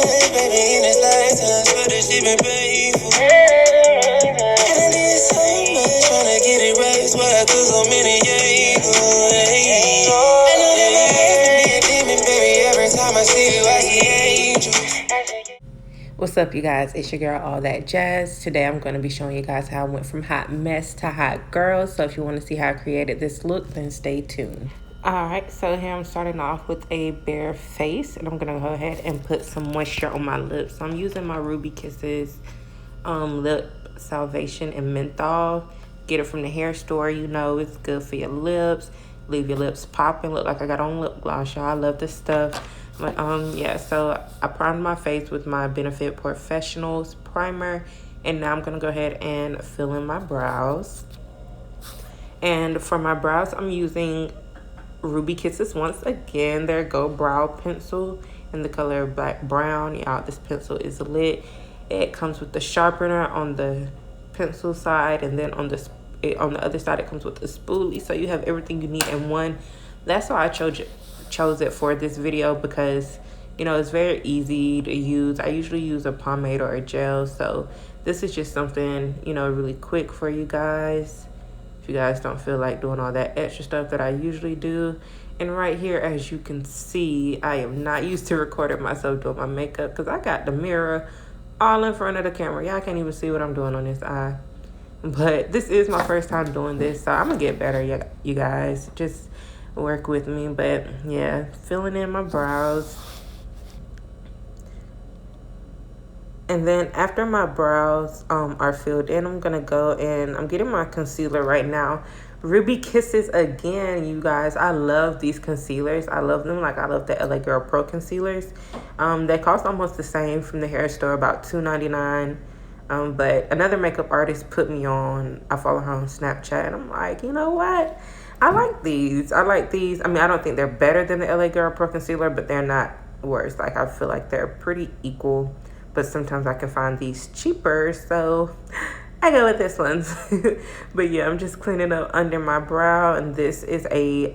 baby, in this lifetime, but this shit been painful. And I did so much, tryna get it right, is why I took so many angles. I know that my heart can be a demon, baby, every time I see you, I see angels. What's up, you guys? It's your girl, All That Jazz. Today I'm going to be showing you guys how I went from hot mess to hot girl. So if you want to see how I created this look, then stay tuned. Alright, so here I'm starting off with a bare face. And I'm going to go ahead and put some moisture on my lips. So I'm using my Ruby Kisses Lip Salvation and Menthol. Get it from the hair store. You know it's good for your lips. Leave your lips popping. Look like I got on lip gloss, y'all. I love this stuff. But yeah, so I primed my face with my Benefit Professionals primer, and now I'm gonna go ahead and fill in my brows. And for my brows, I'm using Ruby Kisses once again, their Go Brow Pencil in the color Black Brown. Y'all, this pencil is lit. It comes with the sharpener on the pencil side, and then on the other side it comes with the spoolie, so you have everything you need in one. That's why I chose it for this video, because you know it's very easy to use. I usually use a pomade or a gel, so this is just something, you know, really quick for you guys if you guys don't feel like doing all that extra stuff that I usually do. And right here, as you can see, I am not used to recording myself doing my makeup because I got the mirror all in front of the camera. Y'all can't even see what I'm doing on this eye, but this is my first time doing this, so I'm gonna get better. You guys just work with me. But yeah, filling in my brows. And then after my brows are filled in, I'm gonna go and I'm getting my concealer right now. Ruby Kisses again, you guys. I love these concealers. I love them. Like, I love the LA Girl Pro concealers. They cost almost the same from the hair store, about $2.99. But another makeup artist put me on. I follow her on Snapchat, and I'm like, you know what? I like these. I like these. I mean, I don't think they're better than the LA Girl Pro Concealer, but they're not worse. Like, I feel like they're pretty equal, but sometimes I can find these cheaper, so I go with this one. But yeah, I'm just cleaning up under my brow, and this is a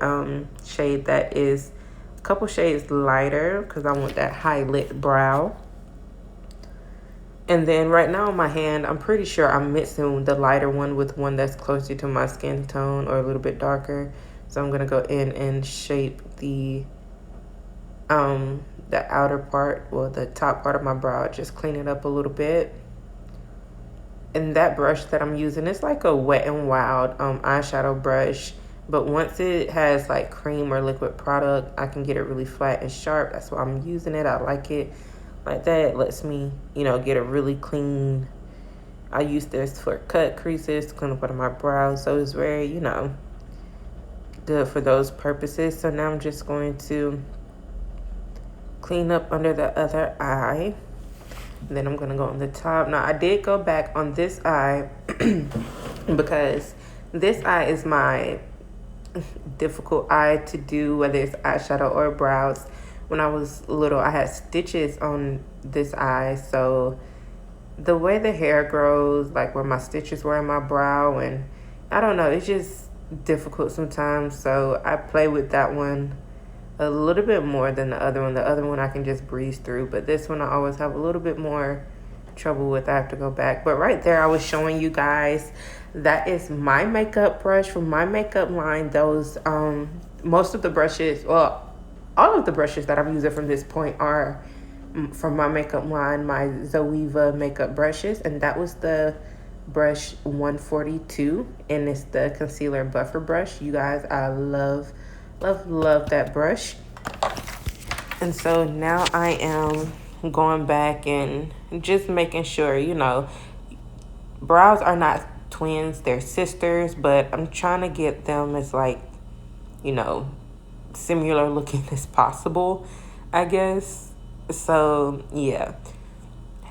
shade that is a couple shades lighter because I want that high lit brow. And then right now on my hand, I'm pretty sure I'm mixing the lighter one with one that's closer to my skin tone or a little bit darker. So I'm gonna go in and shape the outer part, well, the top part of my brow, just clean it up a little bit. And that brush that I'm using is like a Wet n Wild eyeshadow brush. But once it has like cream or liquid product, I can get it really flat and sharp. That's why I'm using it. I like it like that. It lets me, you know, get a really clean. I use this for cut creases, clean up under my brows, so it's very, you know, good for those purposes. So now I'm just going to clean up under the other eye, and then I'm gonna go on the top. Now I did go back on this eye because this eye is my difficult eye to do, whether it's eyeshadow or brows. When I was little, I had stitches on this eye, so the way the hair grows, like where my stitches were in my brow, and I don't know, it's just difficult sometimes. So I play with that one a little bit more than the other one. The other one I can just breeze through, but this one I always have a little bit more trouble with. I have to go back. But right there, I was showing you guys, that is my makeup brush from my makeup line. Those most of the brushes, well, all of the brushes that I'm using from this point are from my makeup line, my Zoeva makeup brushes, and that was the brush 142, and it's the concealer buffer brush. You guys, I love that brush. And so now I am going back and just making sure, you know, brows are not twins, they're sisters, but I'm trying to get them as, like, you know, similar looking as possible, I guess. So yeah,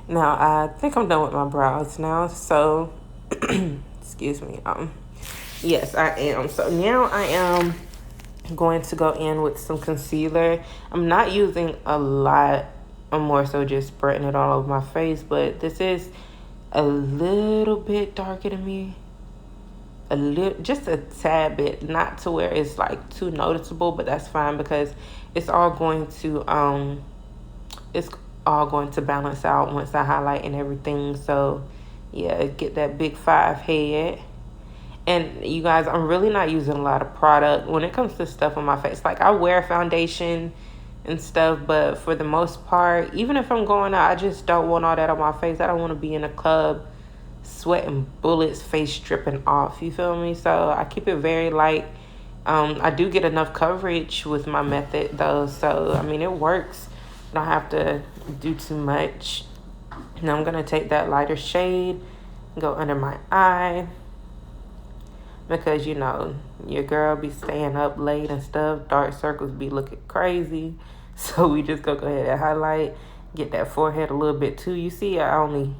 now I think I'm done with my brows now, so excuse me, yes, I am. So now I am going to go in with some concealer. I'm not using a lot, I'm more so just spreading it all over my face, but this is a little bit darker than me, just a tad bit, not to where it's like too noticeable, but that's fine because it's all going to it's all going to balance out once I highlight and everything. So yeah, get that big 5 head. And you guys, I'm really not using a lot of product when it comes to stuff on my face. Like, I wear foundation and stuff, but for the most part, even if I'm going out, I just don't want all that on my face. I don't want to be in a club sweating bullets, face dripping off. You feel me? So I keep it very light. I do get enough coverage with my method though, so I mean it works. I don't have to do too much. Now I'm gonna take that lighter shade, go under my eye, because you know your girl be staying up late and stuff. Dark circles be looking crazy, so we just go ahead and highlight. Get that forehead a little bit too. You see, I only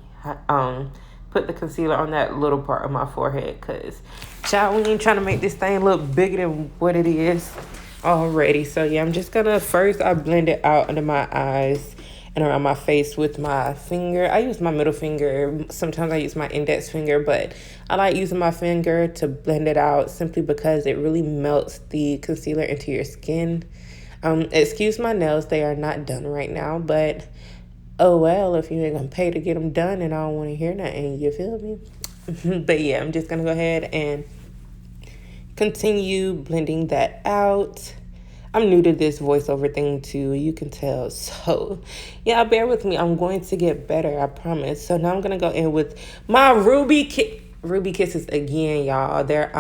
put the concealer on that little part of my forehead because, child, we ain't trying to make this thing look bigger than what it is already. So yeah, I'm just gonna first I blend it out under my eyes and around my face with my finger. I use my middle finger. Sometimes I use my index finger, but I like using my finger to blend it out simply because it really melts the concealer into your skin. Excuse my nails, they are not done right now, but oh well, if you ain't gonna pay to get them done and I don't want to hear nothing, you feel me? But yeah, I'm just gonna go ahead and continue blending that out. I'm new to this voiceover thing too, you can tell. So yeah, bear with me. I'm going to get better, I promise. So now I'm gonna go in with my Ruby Kisses again, y'all. Their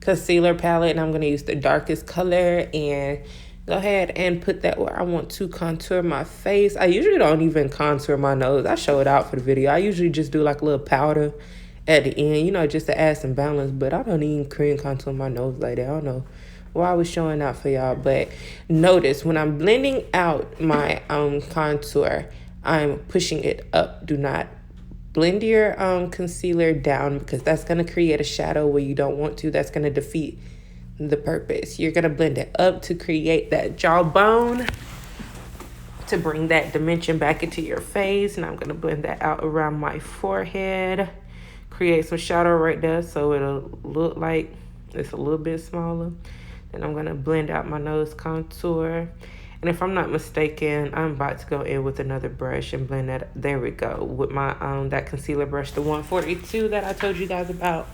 concealer palette, and I'm gonna use the darkest color and go ahead and put that where I want to contour my face. I usually don't even contour my nose. I show it out for the video. I usually just do like a little powder at the end, you know, just to add some balance. But I don't even cream contour my nose like that. I don't know why I was showing out for y'all. But notice when I'm blending out my contour, I'm pushing it up. Do not blend your concealer down, because that's going to create a shadow where you don't want to. That's going to defeat the purpose. You're going to blend it up to create that jawbone, to bring that dimension back into your face. And I'm going to blend that out around my forehead, create some shadow right there so it'll look like it's a little bit smaller. Then I'm going to blend out my nose contour. And if I'm not mistaken, I'm about to go in with another brush and blend that. There we go, with my that concealer brush, the 142 that I told you guys about,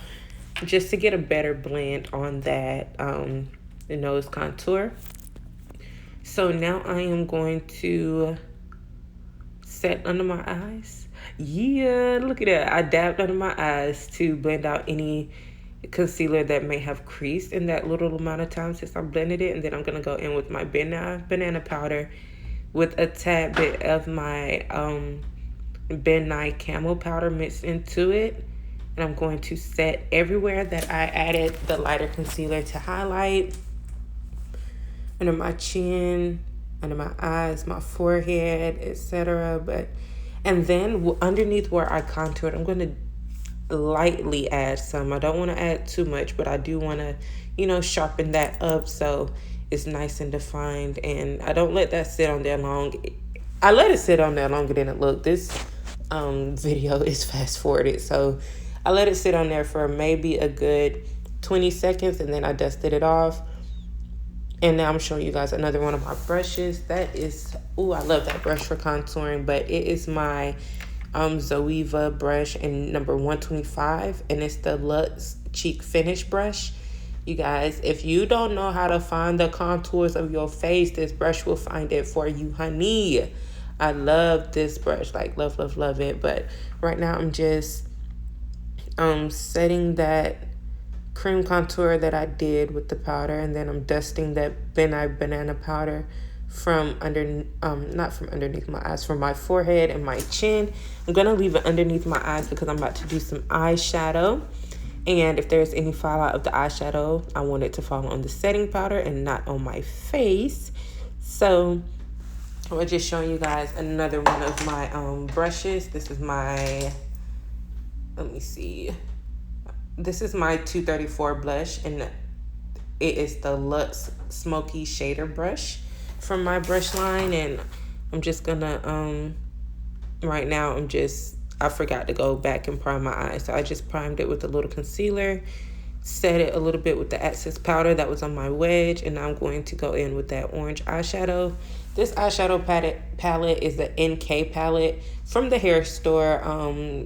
just to get a better blend on that the nose contour. So now I am going to set under my eyes. Yeah, look at that. I dabbed under my eyes to blend out any concealer that may have creased in that little amount of time since I blended it. And then I'm going to go in with my banana powder with a tad bit of my Ben Nye Camo powder mixed into it. And I'm going to set everywhere that I added the lighter concealer to highlight. Under my chin, under my eyes, my forehead, etc. And then underneath where I contoured, I'm going to lightly add some. I don't want to add too much, but I do want to, you know, sharpen that up so it's nice and defined. And I don't let that sit on there long. I let it sit on there longer than it looked. This video is fast forwarded, so I let it sit on there for maybe a good 20 seconds, and then I dusted it off. And now I'm showing you guys another one of my brushes. That is, ooh, I love that brush for contouring, but it is my Zoeva brush in number 125, and it's the Luxe Cheek Finish brush. You guys, if you don't know how to find the contours of your face, this brush will find it for you, honey. I love this brush, like love, love, love it. But right now I'm just setting that cream contour that I did with the powder, and then I'm dusting that Ben Nye banana powder from under not from underneath my eyes, from my forehead and my chin. I'm gonna leave it underneath my eyes because I'm about to do some eyeshadow, and if there's any fallout of the eyeshadow, I want it to fall on the setting powder and not on my face. So I'm just showing you guys another one of my brushes. This is my, let me see, this is my 234 blush, and it is the Luxe Smoky Shader brush from my brush line. And I'm just gonna right now I forgot to go back and prime my eyes, so I just primed it with a little concealer set it a little bit with the Access powder that was on my wedge, and now I'm going to go in with that orange eyeshadow. This eyeshadow palette is the NK palette from the hair store.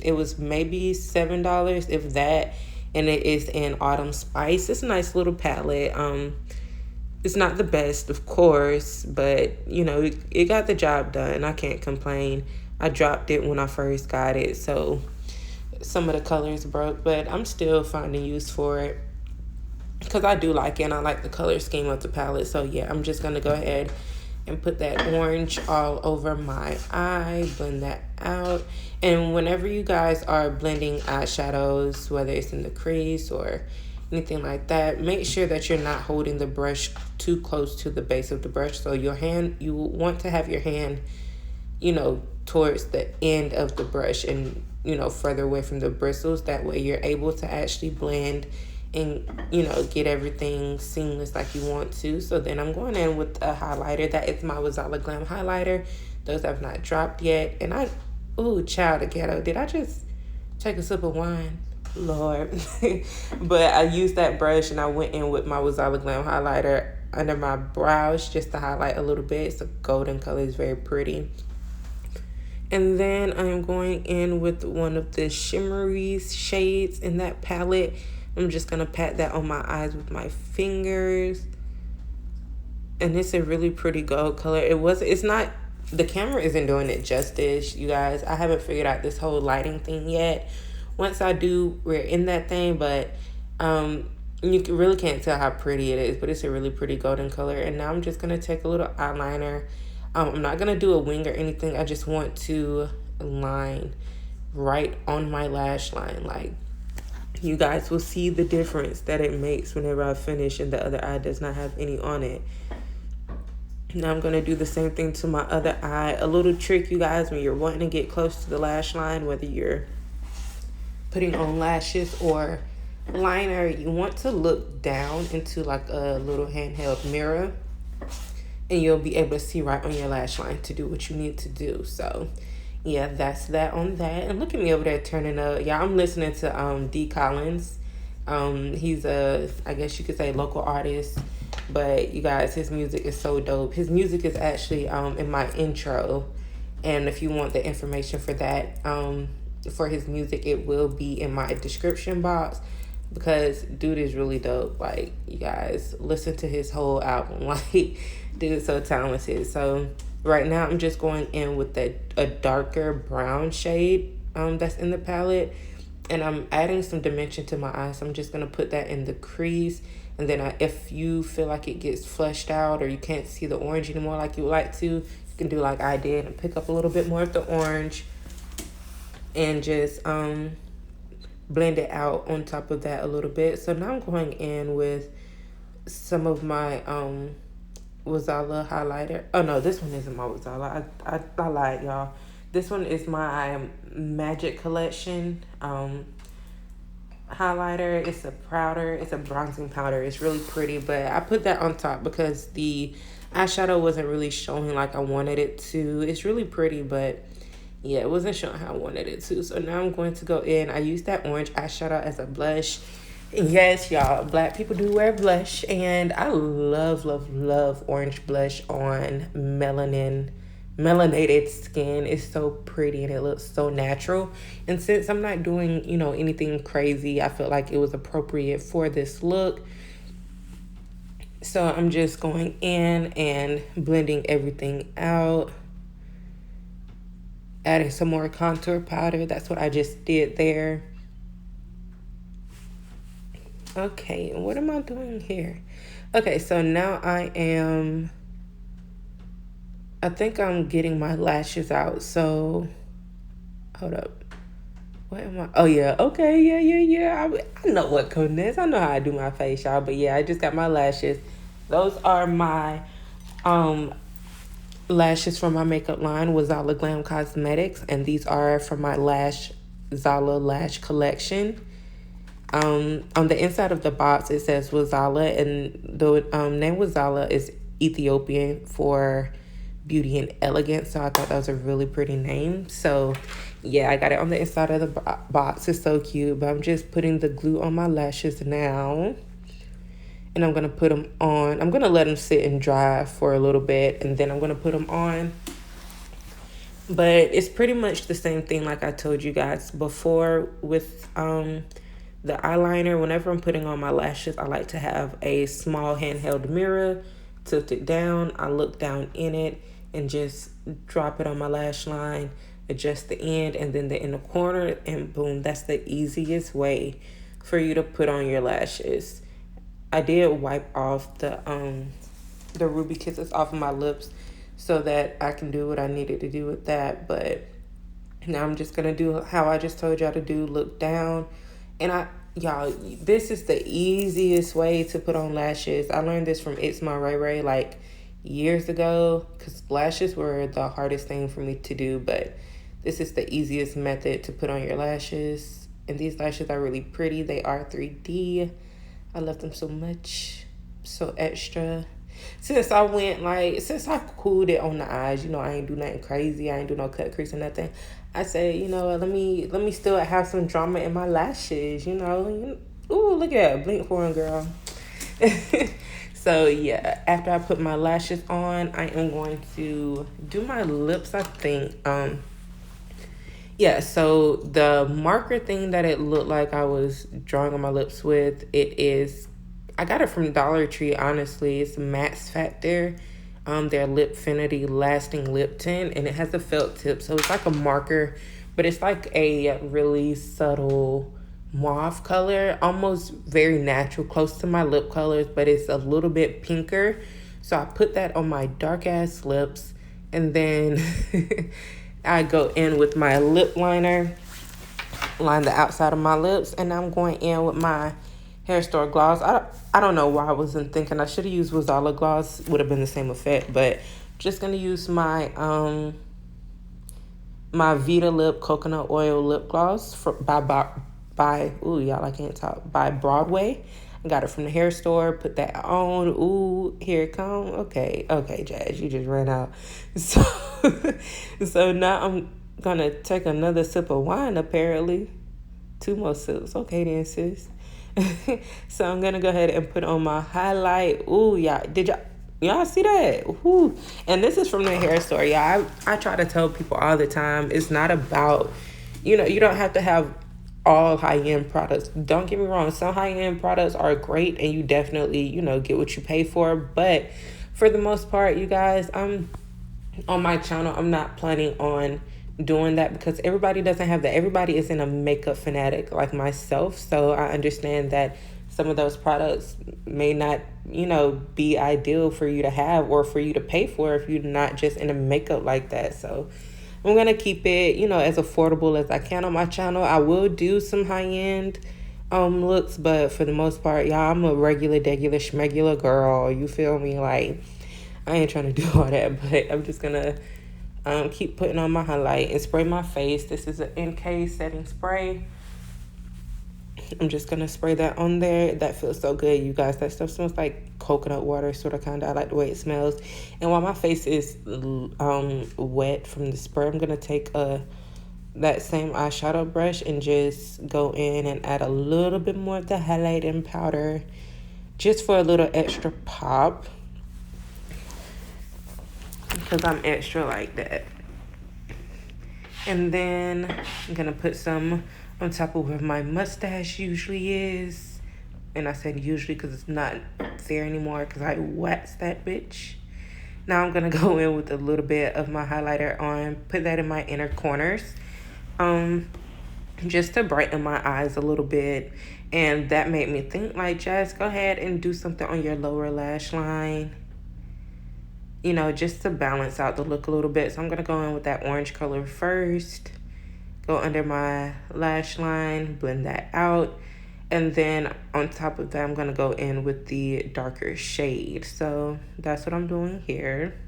It was maybe $7, if that, and it is in Autumn Spice. It's a nice little palette. It's not the best, of course, but you know, it got the job done. I can't complain. I dropped it when I first got it, so some of the colors broke, but I'm still finding use for it because I do like it and I like the color scheme of the palette. So yeah, I'm just gonna go ahead and put that orange all over my eye, blend that out. And whenever you guys are blending eyeshadows, whether it's in the crease or anything like that, make sure that you're not holding the brush too close to the base of the brush. So your hand, you want to have your hand, you know, towards the end of the brush and, you know, further away from the bristles. That way you're able to actually blend and, you know, get everything seamless like you want to. So then I'm going in with a highlighter. That is my Wazala Glam highlighter. Those have not dropped yet. And ooh, child of ghetto. Did I just take a sip of wine? Lord. But I used that brush and I went in with my Wazala Glam highlighter under my brows just to highlight a little bit. It's a golden color. It's very pretty. And then I'm going in with one of the shimmery shades in that palette. I'm just going to pat that on my eyes with my fingers. And it's a really pretty gold color. It's not, the camera isn't doing it justice, you guys. I haven't figured out this whole lighting thing yet. Once I do, we're in that thing. But you really can't tell how pretty it is. But it's a really pretty golden color. And now I'm just going to take a little eyeliner. I'm not going to do a wing or anything. I just want to line right on my lash line. Like, you guys will see the difference that it makes whenever I finish and the other eye does not have any on it. Now I'm going to do the same thing to my other eye. A little trick, you guys, when you're wanting to get close to the lash line, whether you're putting on lashes or liner, you want to look down into like a little handheld mirror. And you'll be able to see right on your lash line to do what you need to do. So, yeah, that's that on that. And look at me over there turning up. Yeah, I'm listening to D. Collins. He's I guess you could say, local artist. But, you guys, his music is so dope. His music is actually in my intro. And if you want the information for that, for his music, it will be in my description box. Because dude is really dope. Like, you guys, listen to his whole album. Like, dude is so talented. So right now I'm just going in with a darker brown shade that's in the palette. And I'm adding some dimension to my eyes. So I'm just going to put that in the crease. And then if you feel like it gets flushed out or you can't see the orange anymore like you would like to, you can do like I did and pick up a little bit more of the orange. And just blend it out on top of that a little bit. So now I'm going in with some of my Wazala highlighter. Oh no, this one isn't my Wazala. I lied, y'all. This one is my Magic Collection highlighter. It's a powder. It's a bronzing powder. It's really pretty, but I put that on top because the eyeshadow wasn't really showing like I wanted it to. It's really pretty, but yeah, it wasn't showing how I wanted it to. So now I'm going to go in. I used that orange eyeshadow as a blush. And yes, y'all, black people do wear blush. And I love, love, love orange blush on melanated skin. It's so pretty and it looks so natural. And since I'm not doing, you know, anything crazy, I felt like it was appropriate for this look. So I'm just going in and blending everything out. Adding some more contour powder. That's what I just did there. Okay, and what am I doing here? Okay, so now I think I'm getting my lashes out. So, hold up. What am I? Oh, yeah. Okay, yeah. I know what coding is. I know how I do my face, y'all. But, yeah, I just got my lashes. Those are my lashes from my makeup line, Wazala Glam Cosmetics, and these are from my Zala Lash Collection. On the inside of the box it says Wazala, and the name Wazala is Ethiopian for Beauty and Elegance. So I thought that was a really pretty name. So yeah, I got it on the inside of the box. It's so cute. But I'm just putting the glue on my lashes now. And I'm going to put them on. I'm going to let them sit and dry for a little bit. And then I'm going to put them on. But it's pretty much the same thing like I told you guys before with the eyeliner. Whenever I'm putting on my lashes, I like to have a small handheld mirror, tilt it down. I look down in it and just drop it on my lash line, adjust the end and then the inner corner, and boom, that's the easiest way for you to put on your lashes. I did wipe off the Ruby Kisses off of my lips so that I can do what I needed to do with that. But now I'm just gonna do how I just told y'all to do, look down. And y'all, this is the easiest way to put on lashes. I learned this from It's My Ray Ray like years ago, because lashes were the hardest thing for me to do, but this is the easiest method to put on your lashes. And these lashes are really pretty. They are 3D. I love them so much. So extra. Since I cooled it on the eyes, I ain't do nothing crazy. I ain't do no cut crease or nothing. I say, let me still have some drama in my lashes, Ooh, look at that. Blink for 'em, girl. So, yeah, after I put my lashes on, I am going to do my lips, I think. Yeah, so the marker thing that it looked like I was drawing on my lips with, I got it from Dollar Tree, honestly. It's Max Factor, their Lipfinity Lasting Lip Tint, and it has a felt tip, so it's like a marker, but it's like a really subtle mauve color, almost very natural, close to my lip colors, but it's a little bit pinker. So I put that on my dark ass lips, and then I go in with my lip liner, line the outside of my lips, and I'm going in with my Hair Store gloss. I don't know why I wasn't thinking I should have used Wazala gloss. Would have been the same effect, but just gonna use my my Vita Lip Coconut Oil Lip Gloss by ooh, y'all, I can't talk, by Broadway. I got it from the hair store. Put that on. Ooh, here it come. Okay, Jazz, you just ran out. So now I'm gonna take another sip of wine. Apparently, 2 more sips. Okay, then, sis. So I'm gonna go ahead and put on my highlight. Ooh, y'all see that? Ooh. And this is from the hair store. Yeah, I try to tell people all the time, it's not about, you don't have to have all high-end products. Don't get me wrong, some high-end products are great and you definitely, get what you pay for. But for the most part, you guys, on my channel, I'm not planning on doing that because everybody doesn't have that. Everybody isn't a makeup fanatic like myself. So I understand that some of those products may not, be ideal for you to have or for you to pay for if you're not just into makeup like that. So I'm going to keep it, as affordable as I can on my channel. I will do some high-end looks, but for the most part, y'all, I'm a regular, schmegular girl. You feel me? Like, I ain't trying to do all that, but I'm just going to keep putting on my highlight and spray my face. This is an NK setting spray. I'm just going to spray that on there. That feels so good, you guys. That stuff smells like coconut water, sort of, kind of. I like the way it smells. And while my face is wet from the spray, I'm going to take that same eyeshadow brush and just go in and add a little bit more of the highlighting powder just for a little extra pop, because I'm extra like that. And then I'm going to put some on top of where my mustache usually is. And I said usually because it's not there anymore because I waxed that bitch. Now I'm going to go in with a little bit of my highlighter on, put that in my inner corners, just to brighten my eyes a little bit. And that made me think, like, Jazz, go ahead and do something on your lower lash line, just to balance out the look a little bit. So I'm going to go in with that orange color first. Go under my lash line, blend that out. And then on top of that, I'm going to go in with the darker shade. So that's what I'm doing here.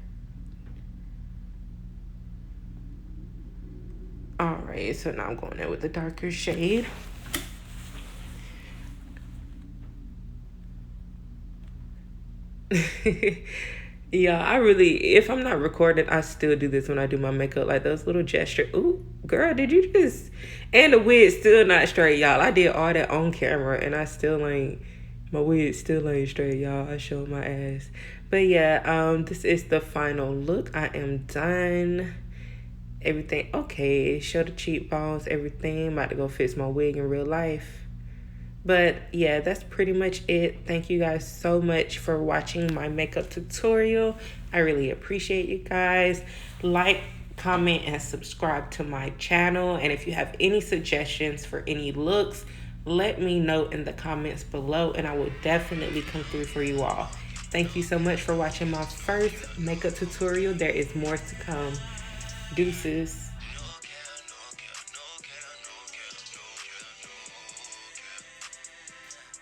All right, so now I'm going in with the darker shade. Yeah, I really, if I'm not recording, I still do this when I do my makeup, like those little gestures. Ooh, girl, did you just? And the wig still not straight, y'all. I did all that on camera, and I still ain't. My wig still ain't straight, y'all. I showed my ass, but yeah, this is the final look. I am done. Everything okay. Show the cheekbones, everything. I'm about to go fix my wig in real life. But yeah, that's pretty much it. Thank you guys so much for watching my makeup tutorial. I really appreciate you guys. Like, comment, and subscribe to my channel. And if you have any suggestions for any looks, let me know in the comments below, and I will definitely come through for you all. Thank you so much for watching my first makeup tutorial. There is more to come. Deuces.